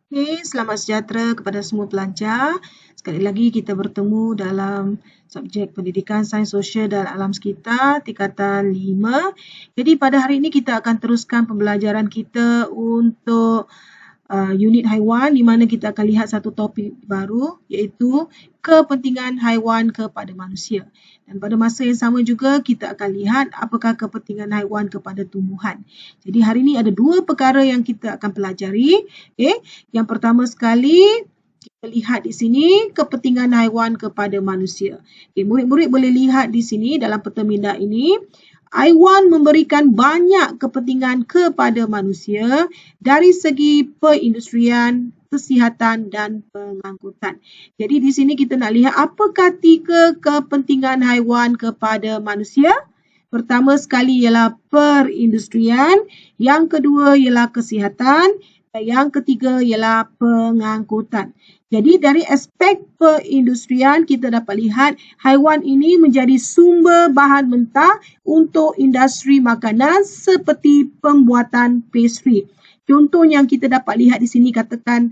Okey, selamat sejahtera kepada semua pelajar. Sekali lagi kita bertemu dalam subjek pendidikan sains sosial dan alam sekitar tingkatan 5. Jadi pada hari ini kita akan teruskan pembelajaran kita untuk unit haiwan di mana kita akan lihat satu topik baru iaitu kepentingan haiwan kepada manusia. Dan pada masa yang sama juga kita akan lihat apakah kepentingan haiwan kepada tumbuhan. Jadi hari ini ada dua perkara yang kita akan pelajari. Okay. Yang pertama sekali kita lihat di sini kepentingan haiwan kepada manusia. Okay, murid-murid boleh lihat di sini dalam peta minda ini. Haiwan memberikan banyak kepentingan kepada manusia dari segi perindustrian, kesihatan dan pengangkutan. Jadi di sini kita nak lihat apakah tiga kepentingan haiwan kepada manusia. Pertama sekali ialah perindustrian, yang kedua ialah kesihatan dan yang ketiga ialah pengangkutan. Jadi dari aspek perindustrian kita dapat lihat haiwan ini menjadi sumber bahan mentah untuk industri makanan seperti pembuatan pastry. Contoh yang kita dapat lihat di sini katakan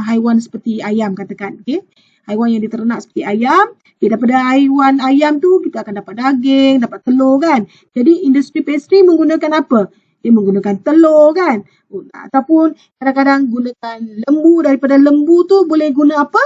haiwan seperti ayam katakan. Okay? Haiwan yang diternak seperti ayam. Okay, daripada haiwan ayam tu kita akan dapat daging, dapat telur kan. Jadi industri pastry menggunakan apa? Dia menggunakan telur kan. Ataupun kadang-kadang gunakan lembu. Daripada lembu tu boleh guna apa?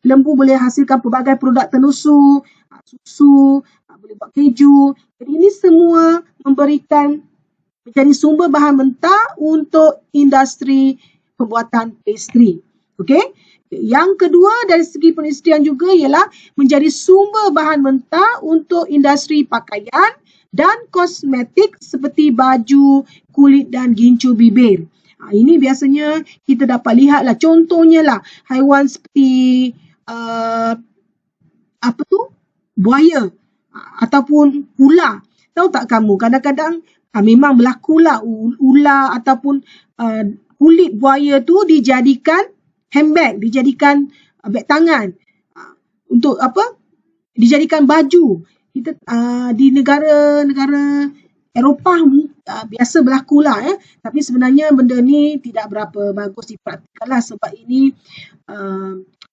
Lembu boleh hasilkan pelbagai produk tenusu, susu, boleh buat keju. Jadi ini semua memberikan menjadi sumber bahan mentah untuk industri pembuatan pastry. Okey? Yang kedua dari segi perindustrian juga ialah menjadi sumber bahan mentah untuk industri pakaian dan kosmetik seperti baju, kulit dan gincu bibir. Ini biasanya kita dapat lihatlah contohnya lah haiwan seperti apa tu? Buaya ataupun ular. Tahu tak kamu kadang-kadang memang berlakulah ular ataupun kulit buaya tu dijadikan handbag, dijadikan beg tangan untuk apa? Dijadikan baju. Kita di negara-negara Eropah biasa berlakulah tapi sebenarnya benda ni tidak berapa bagus dipraktikanlah sebab ini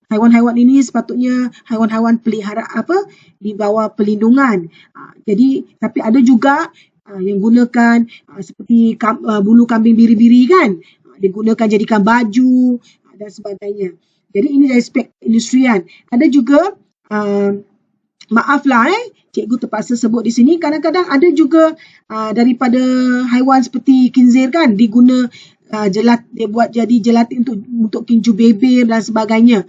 haiwan-haiwan ini sepatutnya haiwan-haiwan pelihara di bawah perlindungan. Jadi tapi ada juga yang gunakan seperti bulu kambing biri-biri kan. Digunakan jadikan baju dan sebagainya. Jadi ini dari aspek industrian. Ada juga maaflah cikgu terpaksa sebut di sini kadang-kadang ada juga daripada haiwan seperti khinzir kan diguna dia buat jadi gelatin untuk kinju bebek dan sebagainya.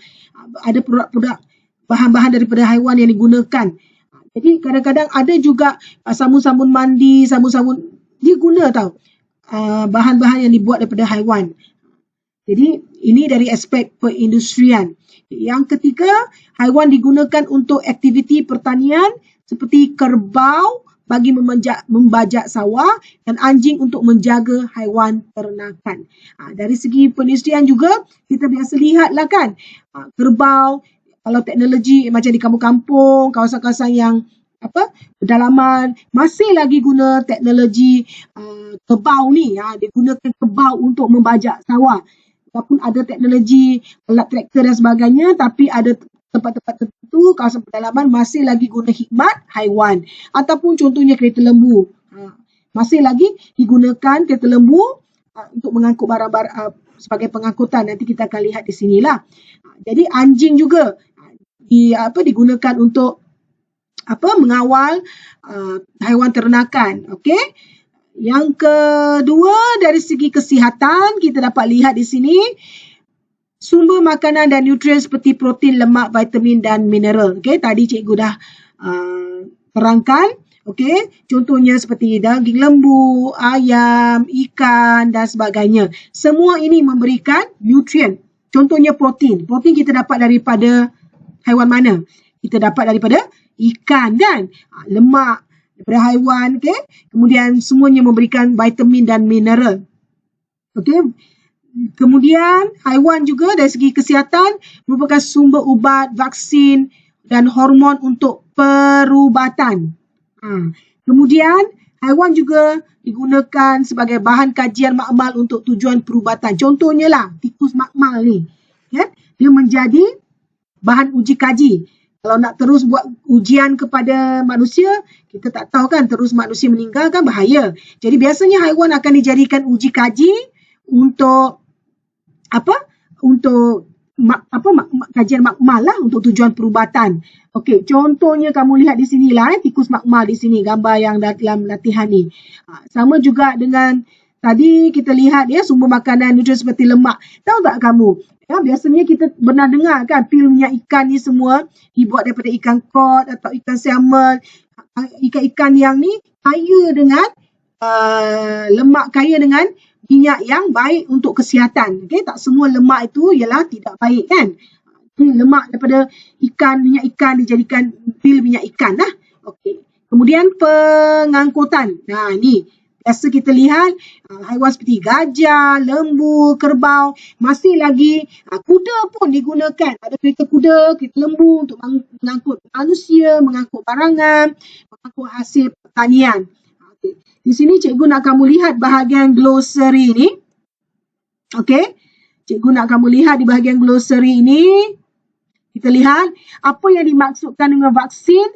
Ada produk-produk bahan-bahan daripada haiwan yang digunakan. Jadi kadang-kadang ada juga sabun-sabun mandi, sabun-sabun dia guna tau bahan-bahan yang dibuat daripada haiwan. Jadi ini dari aspek perindustrian. Yang ketiga, haiwan digunakan untuk aktiviti pertanian seperti kerbau bagi membajak sawah dan anjing untuk menjaga haiwan ternakan. Dari segi perindustrian juga kita biasa lihatlah kan kerbau kalau teknologi macam di kampung-kampung, kawasan-kawasan yang pedalaman masih lagi guna teknologi kerbau ni digunakan kerbau untuk membajak sawah. Walaupun ada teknologi alat traktor dan sebagainya tapi ada tempat-tempat tertentu kawasan pedalaman masih lagi guna khidmat haiwan ataupun contohnya kereta lembu. Masih lagi digunakan kereta lembu untuk mengangkut barang-barang sebagai pengangkutan. Nanti kita akan lihat di sinilah. Jadi anjing juga digunakan untuk mengawal haiwan ternakan. Okey? Yang kedua dari segi kesihatan kita dapat lihat di sini sumber makanan dan nutrien seperti protein, lemak, vitamin dan mineral. Okey, tadi cikgu dah terangkan. Okey, contohnya seperti daging lembu, ayam, ikan dan sebagainya. Semua ini memberikan nutrien. Contohnya protein. Protein kita dapat daripada haiwan mana? Kita dapat daripada ikan kan? Lemak daripada haiwan, okay? Kemudian semuanya memberikan vitamin dan mineral. Okay? Kemudian haiwan juga dari segi kesihatan merupakan sumber ubat, vaksin dan hormon untuk perubatan. Kemudian haiwan juga digunakan sebagai bahan kajian makmal untuk tujuan perubatan. Contohnya lah tikus makmal ni. Kan? Dia menjadi bahan uji kaji. Kalau nak terus buat ujian kepada manusia, kita tak tahu kan, terus manusia meninggal kan bahaya. Jadi biasanya haiwan akan dijadikan uji kaji untuk kajian makmal lah, untuk tujuan perubatan. Okey, contohnya kamu lihat di sini lah, tikus makmal di sini, gambar yang dalam latihan ni. Sama juga dengan tadi kita lihat ya, sumber makanan nutrien seperti lemak. Tahu tak kamu? Ya, biasanya kita pernah dengar kan, pil minyak ikan ni semua dibuat daripada ikan kod atau ikan salmon. Ikan-ikan yang ni kaya dengan lemak, kaya dengan minyak yang baik untuk kesihatan. Okay? Tak semua lemak itu ialah tidak baik kan. Lemak daripada ikan, minyak ikan dijadikan pil minyak ikan lah. Okay. Kemudian pengangkutan. Nah ni biasa kita lihat haiwan seperti gajah, lembu, kerbau, masih lagi kuda pun digunakan. Ada kereta kuda, kereta lembu untuk mengangkut manusia, mengangkut barangan, mengangkut hasil pertanian. Okay. Di sini cikgu nak kamu lihat bahagian glossary ni. Okey. Cikgu nak kamu lihat di bahagian glossary ini. Kita lihat apa yang dimaksudkan dengan vaksin.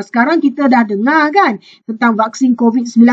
Sekarang kita dah dengar kan tentang vaksin COVID-19.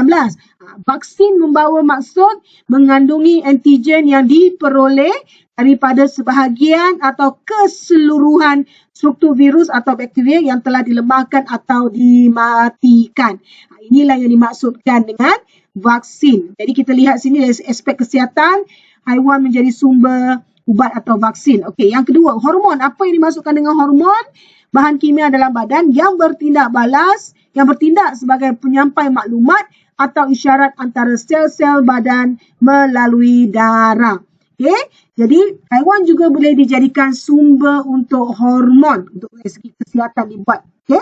Vaksin membawa maksud mengandungi antigen yang diperoleh daripada sebahagian atau keseluruhan struktur virus atau bakteria yang telah dilemahkan atau dimatikan. Inilah yang dimaksudkan dengan vaksin. Jadi kita lihat sini dari aspek kesihatan, haiwan menjadi sumber ubat atau vaksin. Okey, yang kedua, hormon. Apa yang dimaksudkan dengan hormon? Bahan kimia dalam badan yang bertindak balas, yang bertindak sebagai penyampai maklumat atau isyarat antara sel-sel badan melalui darah. Okey, jadi haiwan juga boleh dijadikan sumber untuk hormon, untuk dari segi kesihatan dibuat. Okey,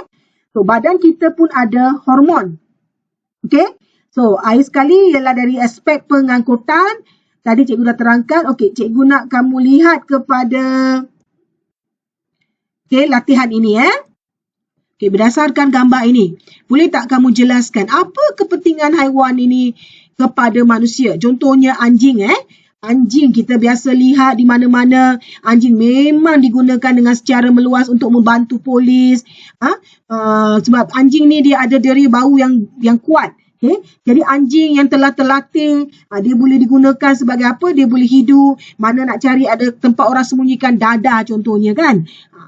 so badan kita pun ada hormon. Okey, so akhir sekali ialah dari aspek pengangkutan. Tadi cikgu dah terangkan. Okey, cikgu nak kamu lihat kepada latihan ini Okey, berdasarkan gambar ini, boleh tak kamu jelaskan apa kepentingan haiwan ini kepada manusia? Contohnya anjing Anjing kita biasa lihat di mana-mana. Anjing memang digunakan dengan secara meluas untuk membantu polis. Sebab anjing ni dia ada deri bau yang kuat. Okay. Jadi anjing yang telah terlatih, dia boleh digunakan sebagai apa? Dia boleh hidup. Mana nak cari ada tempat orang sembunyikan dadah contohnya kan.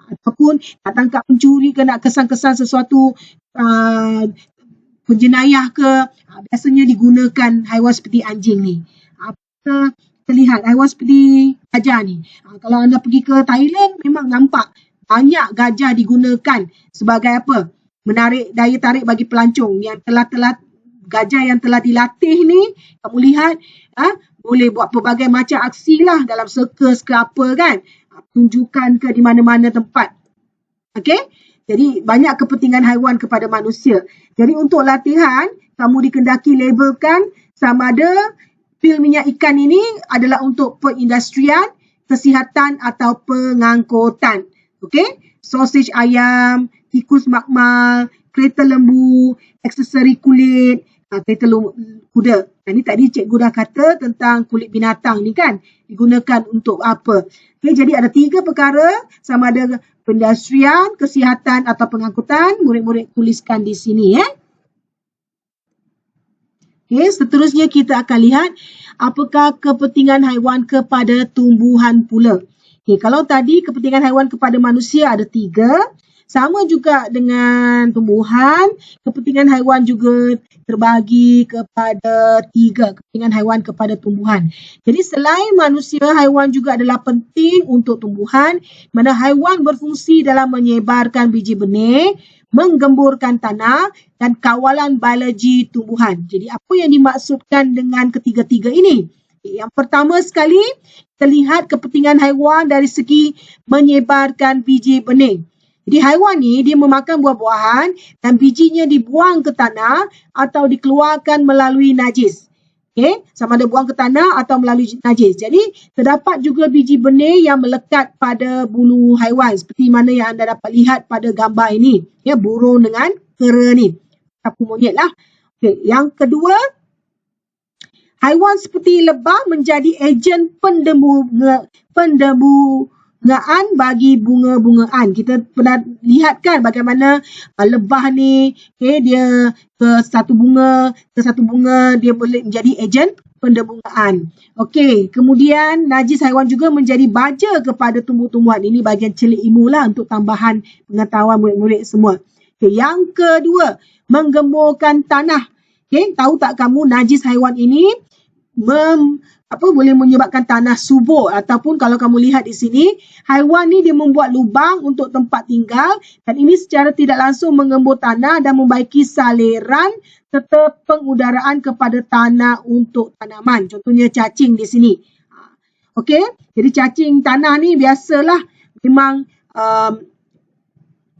Ataupun nak tangkap pencuri ke, nak kesan-kesan sesuatu penjenayah ke. Biasanya digunakan haiwan seperti anjing ni. Kita lihat haiwan seperti gajah ni. Kalau anda pergi ke Thailand, memang nampak banyak gajah digunakan sebagai apa? Menarik daya tarik bagi pelancong yang gajah yang telah dilatih ni, kamu lihat, boleh buat pelbagai macam aksi lah dalam sirkus ke apa kan. Tunjukkan ke di mana-mana tempat. Okey? Jadi banyak kepentingan haiwan kepada manusia. Jadi untuk latihan, kamu dikendaki labelkan sama ada pil minyak ikan ini adalah untuk perindustrian, kesihatan atau pengangkutan. Okey? Sausage ayam, tikus makmal, kereta lembu, aksesori kulit, kereta kuda. Ini tadi cikgu dah kata tentang kulit binatang ni kan. Digunakan untuk apa. Okay, jadi ada 3 perkara sama ada perindustrian, kesihatan atau pengangkutan. Murid-murid tuliskan di sini Okay, seterusnya kita akan lihat apakah kepentingan haiwan kepada tumbuhan pula. Okay, kalau tadi kepentingan haiwan kepada manusia ada 3. Sama juga dengan tumbuhan, kepentingan haiwan juga terbahagi kepada 3 kepentingan haiwan kepada tumbuhan. Jadi selain manusia, haiwan juga adalah penting untuk tumbuhan, mana haiwan berfungsi dalam menyebarkan biji benih, menggemburkan tanah dan kawalan biologi tumbuhan. Jadi apa yang dimaksudkan dengan ketiga-tiga ini? Yang pertama sekali, kita lihat kepentingan haiwan dari segi menyebarkan biji benih. Jadi haiwan ni dia memakan buah-buahan dan bijinya dibuang ke tanah atau dikeluarkan melalui najis. Okay? Sama ada buang ke tanah atau melalui najis. Jadi terdapat juga biji benih yang melekat pada bulu haiwan seperti mana yang anda dapat lihat pada gambar ini. Ya, burung dengan kera ni. Sapu monyet lah. Okay. Yang kedua, Haiwan seperti lebah menjadi ejen pendemungaan bagi bunga-bungaan. Kita pernah lihat kan bagaimana lebah ni, dia ke satu bunga dia boleh menjadi ejen pendebungaan. Okey, kemudian najis haiwan juga menjadi baja kepada tumbuh-tumbuhan. Ini bahagian celik ilmu lah untuk tambahan pengetahuan murid-murid semua. Okey, yang kedua, menggemburkan tanah. Okey, tahu tak kamu najis haiwan ini boleh menyebabkan tanah subur, ataupun kalau kamu lihat di sini, haiwan ni dia membuat lubang untuk tempat tinggal dan ini secara tidak langsung mengembur tanah dan membaiki saliran serta pengudaraan kepada tanah untuk tanaman. Contohnya cacing di sini. Okey, jadi cacing tanah ni biasalah memang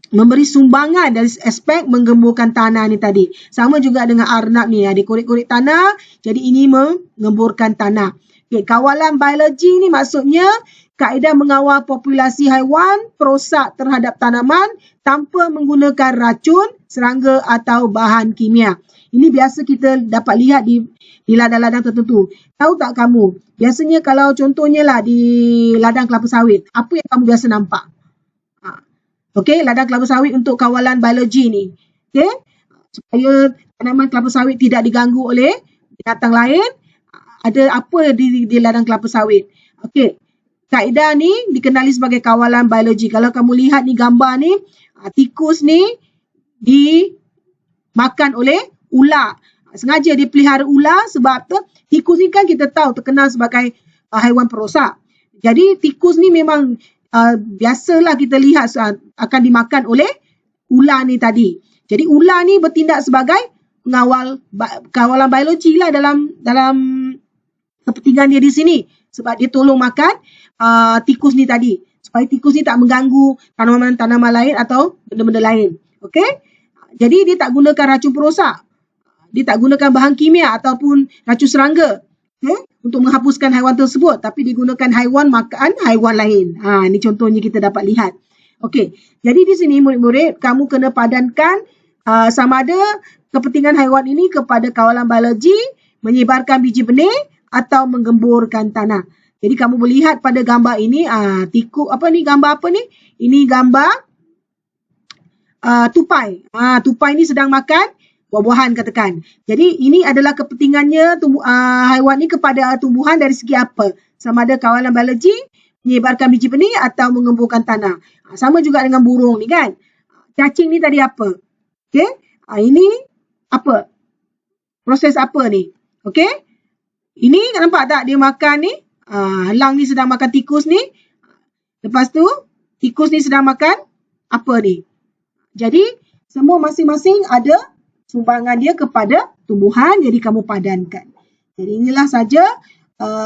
memberi sumbangan dari aspek menggemburkan tanah ni tadi. Sama juga dengan arnab ni, dia korek-korek tanah, jadi ini mengemburkan tanah. Okay, kawalan biologi ni maksudnya kaedah mengawal populasi haiwan perosak terhadap tanaman tanpa menggunakan racun, serangga atau bahan kimia. Ini biasa kita dapat lihat di ladang-ladang tertentu. Tahu tak kamu, biasanya kalau contohnya lah di ladang kelapa sawit, apa yang kamu biasa nampak? Okey, ladang kelapa sawit untuk kawalan biologi ni. Okey, supaya tanaman kelapa sawit tidak diganggu oleh binatang lain, ada apa di ladang kelapa sawit. Okey, kaedah ni dikenali sebagai kawalan biologi. Kalau kamu lihat ni gambar ni, tikus ni dimakan oleh ular. Sengaja dia pelihara ular sebab tu tikus ni kan kita tahu terkenal sebagai haiwan perosak. Jadi tikus ni memang biasalah kita lihat akan dimakan oleh ular ni tadi. Jadi ular ni bertindak sebagai pengawal kawalan biologi lah dalam kepentingan dia di sini. Sebab dia tolong makan tikus ni tadi. Supaya tikus ni tak mengganggu tanaman-tanaman lain atau benda-benda lain. Okey? Jadi dia tak gunakan racun perosak. Dia tak gunakan bahan kimia ataupun racun serangga. Untuk menghapuskan haiwan tersebut, tapi digunakan haiwan makan haiwan lain. Ini contohnya kita dapat lihat. Okey, jadi di sini murid-murid kamu kena padankan sama ada kepentingan haiwan ini kepada kawalan biologi, menyebarkan biji benih atau menggemburkan tanah. Jadi kamu boleh lihat pada gambar ini, gambar apa ni? Ini gambar tupai. Tupai ni sedang makan buah-buahan katakan. Jadi ini adalah kepentingannya haiwan ni kepada tumbuhan dari segi apa? Sama ada kawalan biologi, menyebarkan biji benih atau mengemburkan tanah. Sama juga dengan burung ni kan. Cacing ni tadi apa? Okey? Ini apa? Proses apa ni? Okey? Ini nampak tak dia makan ni? Elang ni sedang makan tikus ni. Lepas tu tikus ni sedang makan apa ni? Jadi semua masing-masing ada sumbangan dia kepada tumbuhan, jadi kamu padankan. Jadi inilah saja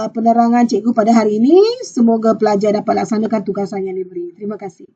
penerangan cikgu pada hari ini. Semoga pelajar dapat laksanakan tugasan yang diberi. Terima kasih.